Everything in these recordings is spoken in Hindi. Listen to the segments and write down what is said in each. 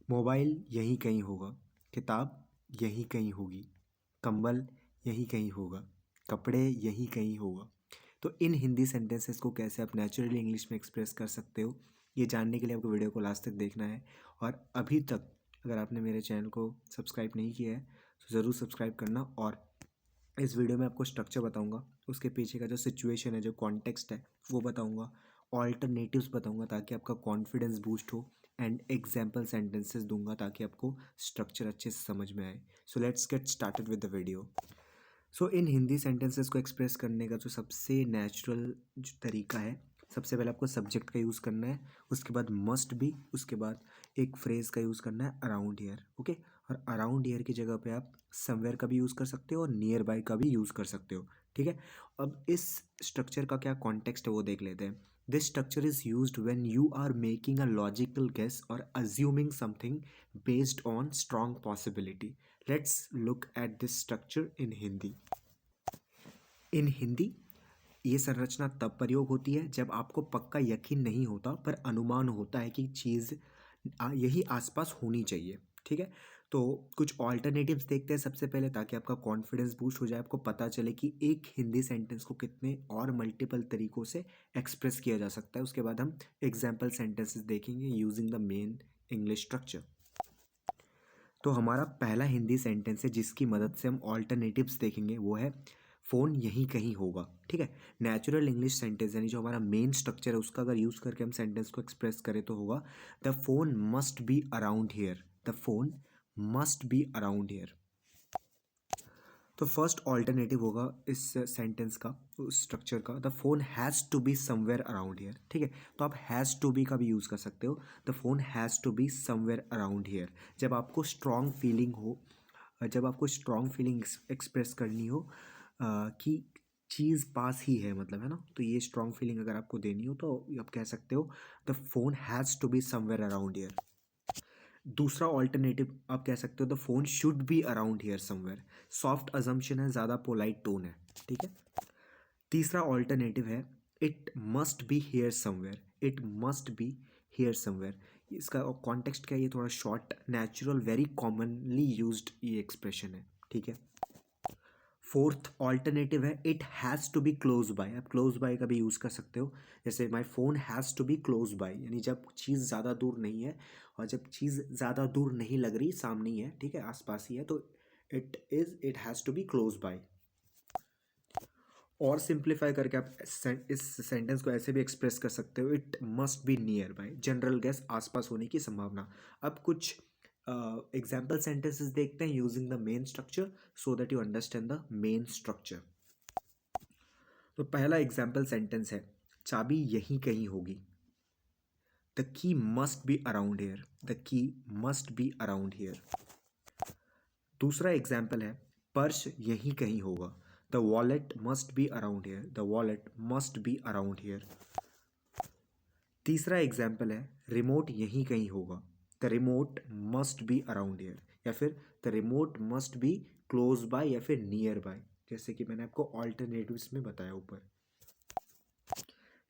मोबाइल यहीं कहीं होगा, किताब यहीं कहीं होगी, कंबल यहीं कहीं होगा, कपड़े यहीं कहीं होगा। तो इन हिंदी सेंटेंसेस को कैसे आप नेचुरली इंग्लिश में एक्सप्रेस कर सकते हो, ये जानने के लिए आपको वीडियो को लास्ट तक देखना है। और अभी तक अगर आपने मेरे चैनल को सब्सक्राइब नहीं किया है तो ज़रूर सब्सक्राइब करना। और इस वीडियो में आपको स्ट्रक्चर बताऊंगा, उसके पीछे का जो सिचुएशन है, जो कॉन्टेक्स्ट है वो बताऊंगा, ऑल्टरनेटिव्स बताऊंगा ताकि आपका कॉन्फिडेंस बूस्ट हो, एंड एग्जाम्पल सेंटेंसेस दूंगा ताकि आपको स्ट्रक्चर अच्छे से समझ में आए। So let's get started with the video. So in Hindi sentences को एक्सप्रेस करने का जो सबसे नेचुरल जो तरीका है, सबसे पहले आपको सब्जेक्ट का यूज़ करना है, उसके बाद मस्ट बी, उसके बाद एक फ्रेज़ का यूज़ करना है अराउंड ईयर। ओके, और अराउंड ईयर की जगह पे आप समवेयर का भी यूज़ कर सकते हो और नियर बाय का भी यूज़ कर सकते हो। ठीक है, अब इस स्ट्रक्चर का क्या कॉन्टेक्स्ट है वो देख लेते हैं। This structure is used when you are making a logical guess और assuming something based on strong possibility. Let's look at this structure in Hindi. In Hindi ये संरचना तब प्रयोग होती है जब आपको पक्का यकीन नहीं होता पर अनुमान होता है कि चीज़ यही आसपास होनी चाहिए। ठीक है, तो कुछ ऑल्टरनेटिव्स देखते हैं सबसे पहले ताकि आपका कॉन्फिडेंस बूस्ट हो जाए, आपको पता चले कि एक हिंदी सेंटेंस को कितने और मल्टीपल तरीक़ों से एक्सप्रेस किया जा सकता है। उसके बाद हम एग्जाम्पल सेंटेंसेस देखेंगे using the main English structure. तो हमारा पहला हिंदी सेंटेंस है जिसकी मदद से हम ऑल्टरनेटिव्स देखेंगे, वो है फ़ोन यहीं कहीं होगा। ठीक है, नेचुरल इंग्लिश सेंटेंस यानी जो हमारा मेन स्ट्रक्चर है उसका अगर यूज़ करके हम सेंटेंस को एक्सप्रेस करें तो होगा the phone must be around here. The phone must be around here. तो फर्स्ट ऑल्टरनेटिव होगा इस सेंटेंस का, उस स्ट्रक्चर का, the phone has to be somewhere around here. ठीक है, तो आप हैज़ टू बी का भी यूज़ कर सकते हो, the phone has to be somewhere around here. जब आपको स्ट्रॉन्ग फीलिंग हो, जब आपको स्ट्रॉन्ग फीलिंग एक्सप्रेस करनी हो कि चीज़ पास ही है, मतलब है ना, तो ये स्ट्रॉन्ग फीलिंग अगर आपको देनी हो तो आप कह सकते हो the phone has to be somewhere around here. दूसरा ऑल्टरनेटिव आप कह सकते हो the phone should be around here somewhere. Soft assumption है, ज़्यादा पोलाइट टोन है। ठीक है, तीसरा ऑल्टरनेटिव है it must be here somewhere. It must be here somewhere. इसका कॉन्टेक्स्ट क्या है, ये थोड़ा short, natural, very commonly used ये एक्सप्रेशन है। ठीक है, फोर्थ ऑल्टरनेटिव है it has to be close by. आप क्लोज बाय का भी यूज़ कर सकते हो, जैसे my phone has to be close by, यानी जब चीज़ ज़्यादा दूर नहीं है और जब चीज़ ज़्यादा दूर नहीं लग रही, सामने ही है, ठीक है, आसपास ही है, तो it has to be close by. और सिंप्लीफाई करके आप इस सेंटेंस को ऐसे भी एक्सप्रेस कर सकते हो it must be near by. General gas, आसपास होने की संभावना। अब कुछ एग्जाम्पल सेंटेंसेस देखते हैं using the main structure so that you understand the main structure. तो पहला एग्जाम्पल सेंटेंस है चाबी यहीं कहीं होगी। The key must be around here. The key must be around here. दूसरा एग्जाम्पल है पर्स यहीं कहीं होगा। The wallet must be around here. The wallet must be around here. तीसरा एग्जाम्पल है रिमोट यहीं कहीं होगा। The remote must be around here, या फिर the remote must be close bye या फिर नियर बाय, जैसे कि मैंने आपको ऑल्टरनेटिव्स में बताया ऊपर।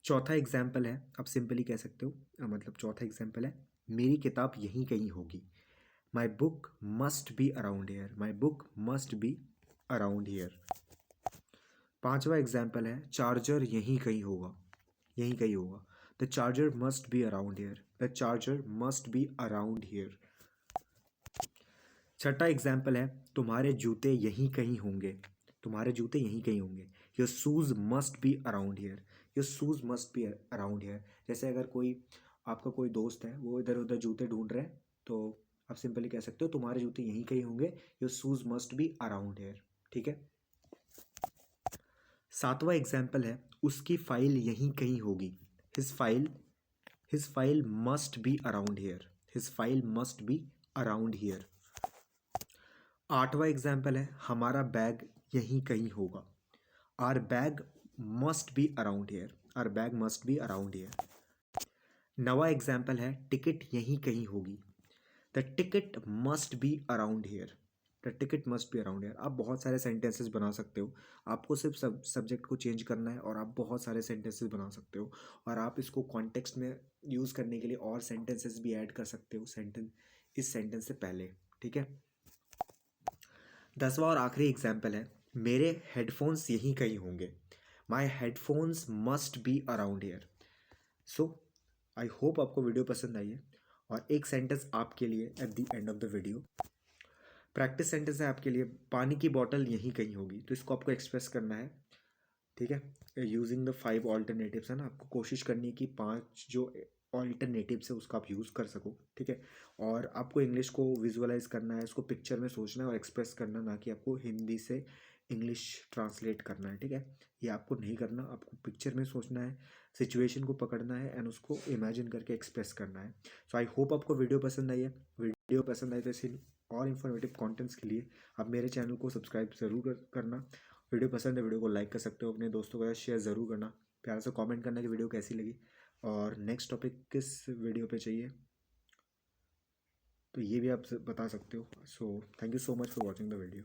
चौथा एग्जाम्पल है, आप सिंपली कह सकते हो, मतलब चौथा एग्जाम्पल है मेरी किताब यहीं कहीं होगी। My book must be around here. My book must be around here. पांचवा एग्जाम्पल है चार्जर यहीं कहीं होगा। यहीं कहीं होगा। The charger must be around here. The charger must be around here. छठा एग्जाम्पल है तुम्हारे जूते यहीं कहीं होंगे। तुम्हारे जूते यहीं कहीं होंगे। Your shoes must be around here. Your shoes must be around here. जैसे अगर कोई आपका कोई दोस्त है, वो इधर उधर जूते ढूंढ रहे हैं, तो आप सिंपली कह सकते हो तुम्हारे जूते यहीं कहीं होंगे। Your shoes must be around here. ठीक है, सातवां एग्जाम्पल है उसकी फाइल यहीं कहीं होगी। His file must be around here. His file must be around here. आठवां एग्जाम्पल है हमारा बैग यहीं कहीं होगा। Our bag must be around here. Our bag must be around here. नवा एग्जाम्पल है टिकट यहीं कहीं होगी। The ticket must be around here. The ticket must be around here. आप बहुत सारे सेंटेंसेस बना सकते हो, आपको सिर्फ सब्जेक्ट को चेंज करना है और आप बहुत सारे सेंटेंसेस बना सकते हो। और आप इसको कॉन्टेक्स्ट में यूज़ करने के लिए और सेंटेंसेस भी ऐड कर सकते हो। सेंटेंस इस सेंटेंस से पहले, ठीक है। 10वां और आखिरी एग्जाम्पल है, मेरे हेडफोन्स यहीं कहीं होंगे। My headphones must be around hair. So I hope आपको वीडियो पसंद आई है। और एक सेंटेंस आपके लिए at the end of the video, practice sentence है आपके लिए, पानी की बॉटल यहीं कहीं होगी। तो इसको आपको एक्सप्रेस करना है, ठीक है, यूजिंग द 5 ऑल्टरनेटिव्स है ना। आपको कोशिश करनी है कि 5 जो ऑल्टरनेटिव्स है उसका आप यूज़ कर सको, ठीक है। और आपको इंग्लिश को विजुअलाइज करना है, उसको पिक्चर में सोचना है और एक्सप्रेस करना, ना कि आपको हिंदी से इंग्लिश ट्रांसलेट करना है, ठीक है। ये आपको नहीं करना, आपको पिक्चर में सोचना है, सिचुएशन को पकड़ना है एंड उसको इमेजिन करके एक्सप्रेस करना है। सो आई होप आपको वीडियो पसंद आई है। वीडियो पसंद आई तो ऐसे और इन्फॉर्मेटिव कंटेंट्स के लिए आप मेरे चैनल को सब्सक्राइब ज़रूर करना। वीडियो पसंद है, वीडियो को लाइक कर सकते हो, अपने दोस्तों के साथ शेयर ज़रूर करना, प्यार से कमेंट करना कि वीडियो कैसी लगी और नेक्स्ट टॉपिक किस वीडियो पे चाहिए, तो ये भी आप बता सकते हो। So thank you so much for watching the video.